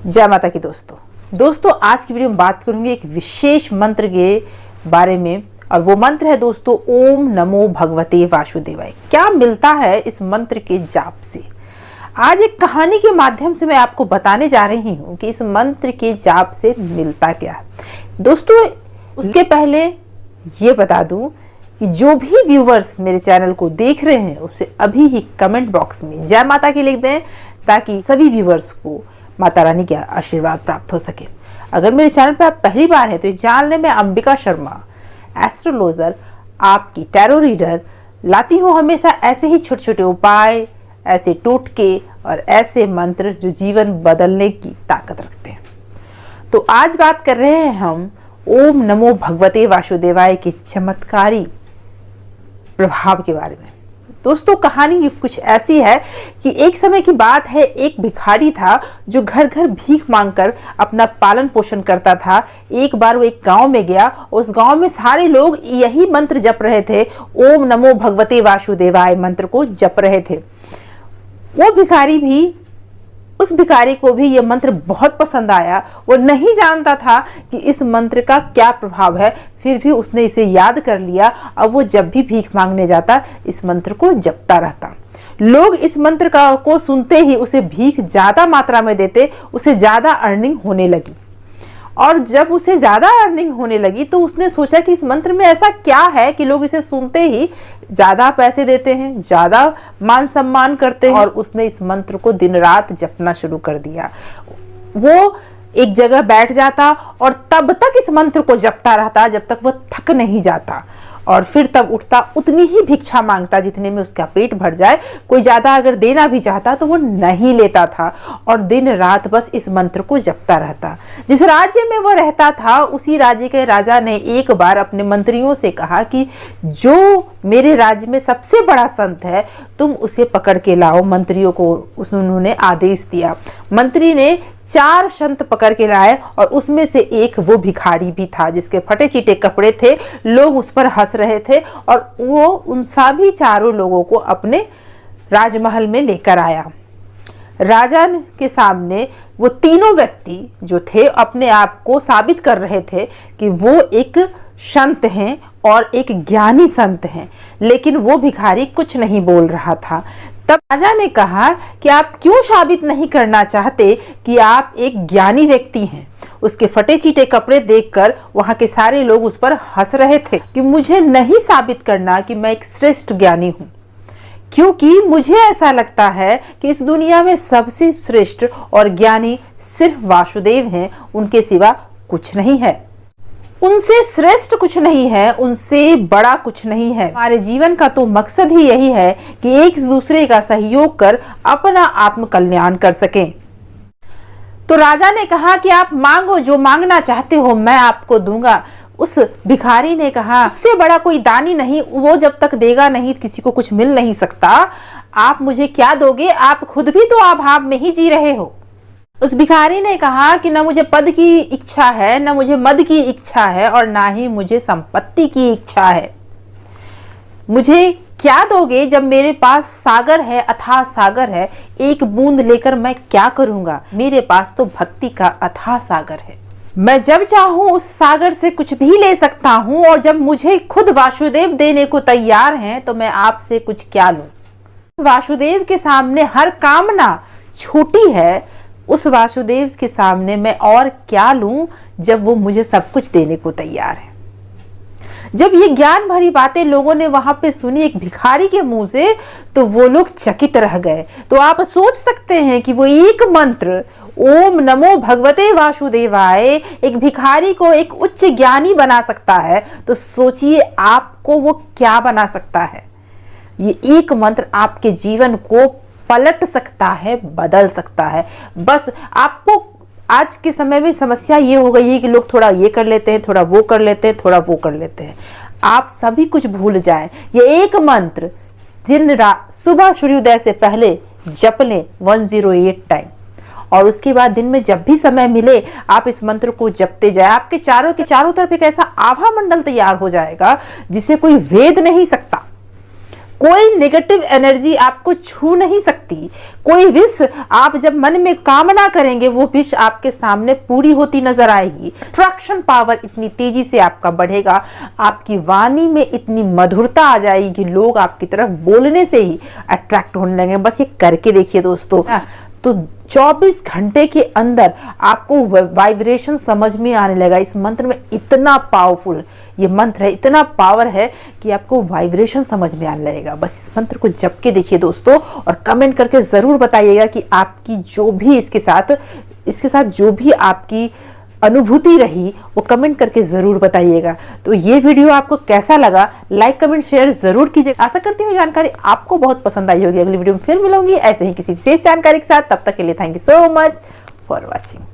जय माता की दोस्तों आज की वीडियो में बात करूंगी एक विशेष मंत्र के बारे में। और वो मंत्र है दोस्तों ओम नमो भगवते वासुदेवाय। क्या मिलता है इस मंत्र के जाप से? आज एक कहानी के माध्यम से मैं आपको बताने जा रही हूँ कि इस मंत्र के जाप से मिलता क्या है। दोस्तों उसके पहले ये बता दूं कि जो भी व्यूवर्स मेरे चैनल को देख रहे हैं उसे अभी ही कमेंट बॉक्स में जय माता की लिख दें, ताकि सभी व्यूवर्स को माता रानी का आशीर्वाद प्राप्त हो सके। अगर मेरे चैनल पर आप पहली बार हैं तो ये जान लें, मैं अंबिका शर्मा एस्ट्रोलॉजर, आपकी टैरो रीडर, लाती हूँ हमेशा ऐसे ही छोटे छोटे उपाय, ऐसे टोटके और ऐसे मंत्र जो जीवन बदलने की ताकत रखते हैं। तो आज बात कर रहे हैं हम ओम नमो भगवते वासुदेवाय के चमत्कारी प्रभाव के बारे में। दोस्तों कहानी कुछ ऐसी है कि एक समय की बात है, एक भिखारी था जो घर घर भीख मांगकर अपना पालन पोषण करता था। एक बार वो एक गांव में गया, उस गांव में सारे लोग यही मंत्र जप रहे थे, ओम नमो भगवते वासुदेवाय मंत्र को जप रहे थे। उस भिखारी को भी यह मंत्र बहुत पसंद आया। वो नहीं जानता था कि इस मंत्र का क्या प्रभाव है, फिर भी उसने इसे याद कर लिया। अब वो जब भी भीख मांगने जाता इस मंत्र को जपता रहता। लोग इस मंत्र को सुनते ही उसे भीख ज्यादा मात्रा में देते, उसे ज्यादा अर्निंग होने लगी। और जब उसे ज्यादा अर्निंग होने लगी तो उसने सोचा कि इस मंत्र में ऐसा क्या है कि लोग इसे सुनते ही ज्यादा पैसे देते हैं, ज्यादा मान सम्मान करते हैं। और उसने इस मंत्र को दिन रात जपना शुरू कर दिया। वो एक जगह बैठ जाता और तब तक इस मंत्र को जपता रहता जब तक वो थक नहीं जाता, और फिर तब उठता, उतनी ही भिक्षा मांगता जितने में उसका पेट भर जाए। कोई ज्यादा अगर देना भी चाहता तो वो नहीं लेता था और दिन रात बस इस मंत्र को जपता रहता। जिस राज्य में वो रहता था उसी राज्य के राजा ने एक बार अपने मंत्रियों से कहा कि जो मेरे राज्य में सबसे बड़ा संत है तुम उसे पकड़ के लाओ। मंत्रियों को उन्होंने आदेश दिया। मंत्री ने 4 संत पकड़ के लाए और उसमें से एक वो भिखारी भी था जिसके फटे चीटे कपड़े थे। लोग उस पर हंस रहे थे और वो उन सभी 4 लोगों को अपने राजमहल में लेकर आया। राजा के सामने वो तीनों व्यक्ति जो थे अपने आप को साबित कर रहे थे कि वो एक संत हैं और एक ज्ञानी संत हैं, लेकिन वो भिखारी कुछ नहीं बोल रहा था। तब राजा ने कहा कि आप क्यों साबित नहीं करना चाहते कि आप एक ज्ञानी व्यक्ति हैं? उसके फटे चीटे कपड़े देखकर वहां के सारे लोग उस पर हंस रहे थे कि मुझे नहीं साबित करना कि मैं एक श्रेष्ठ ज्ञानी हूं, क्योंकि मुझे ऐसा लगता है कि इस दुनिया में सबसे श्रेष्ठ और ज्ञानी सिर्फ वासुदेव हैं, उनके सिवा कुछ नहीं है। उनसे श्रेष्ठ कुछ नहीं है, उनसे बड़ा कुछ नहीं है। हमारे जीवन का तो मकसद ही यही है कि एक दूसरे का सहयोग कर अपना आत्म कल्याण कर सकें। तो राजा ने कहा कि आप मांगो, जो मांगना चाहते हो मैं आपको दूंगा। उस भिखारी ने कहा उससे बड़ा कोई दानी नहीं, वो जब तक देगा नहीं किसी को कुछ मिल नहीं सकता। आप मुझे क्या दोगे? आप खुद भी तो अभाव में ही जी रहे हो। उस भिखारी ने कहा कि न मुझे पद की इच्छा है, न मुझे मद की इच्छा है, और ना ही मुझे संपत्ति की इच्छा है। मुझे क्या दोगे जब मेरे पास सागर है, अथाह सागर है? एक बूंद लेकर मैं क्या करूंगा? मेरे पास तो भक्ति का अथाह सागर है। मैं जब चाहूं उस सागर से कुछ भी ले सकता हूं, और जब मुझे खुद वासुदेव देने को तैयार हैं तो मैं आपसे कुछ क्या लूं? वासुदेव के सामने हर कामना छोटी है। उस वासुदेव के सामने मैं और क्या लूं जब वो मुझे सब कुछ देने को तैयार है? जब ये ज्ञान भरी बातें लोगों ने वहां पे सुनी एक भिखारी के मुंह से, तो वो लोग चकित रह गए। तो आप सोच सकते हैं कि वो एक मंत्र ओम नमो भगवते वासुदेवाय एक भिखारी को एक उच्च ज्ञानी बना सकता है, तो सोचिए आपको वो क्या बना सकता है। ये एक मंत्र आपके जीवन को पलट सकता है, बदल सकता है। बस आपको आज के समय में समस्या ये हो गई है कि लोग थोड़ा ये कर लेते हैं, थोड़ा वो कर लेते हैं, थोड़ा वो कर लेते हैं। आप सभी कुछ भूल जाएं। ये एक मंत्र दिन रात सुबह सूर्योदय से पहले जप लें 108 टाइम, और उसके बाद दिन में जब भी समय मिले आप इस मंत्र को जपते जाए। आपके चारों तरफ एक ऐसा आभा मंडल तैयार हो जाएगा जिसे कोई वेद नहीं सकता, कोई नेगेटिव एनर्जी आपको छू नहीं सकती। कोई विश आप जब मन में कामना करेंगे वो विश आपके सामने पूरी होती नजर आएगी। अट्रैक्शन पावर इतनी तेजी से आपका बढ़ेगा, आपकी वाणी में इतनी मधुरता आ जाएगी कि लोग आपकी तरफ बोलने से ही अट्रैक्ट होने लगेंगे। बस ये करके देखिए दोस्तों। तो 24 घंटे के अंदर आपको वाइब्रेशन समझ में आने लगा। इस मंत्र में इतना पावरफुल ये मंत्र है, इतना पावर है कि आपको वाइब्रेशन समझ में आने लगेगा। बस इस मंत्र को जप के देखिए दोस्तों, और कमेंट करके जरूर बताइएगा कि आपकी जो भी इसके साथ जो भी आपकी अनुभूति रही वो कमेंट करके जरूर बताइएगा। तो ये वीडियो आपको कैसा लगा, लाइक कमेंट शेयर जरूर कीजिए। आशा करती हूँ जानकारी आपको बहुत पसंद आई होगी। अगली वीडियो में फिर मिलूंगी ऐसे ही किसी विशेष जानकारी के साथ। तब तक के लिए thank you so much for watching.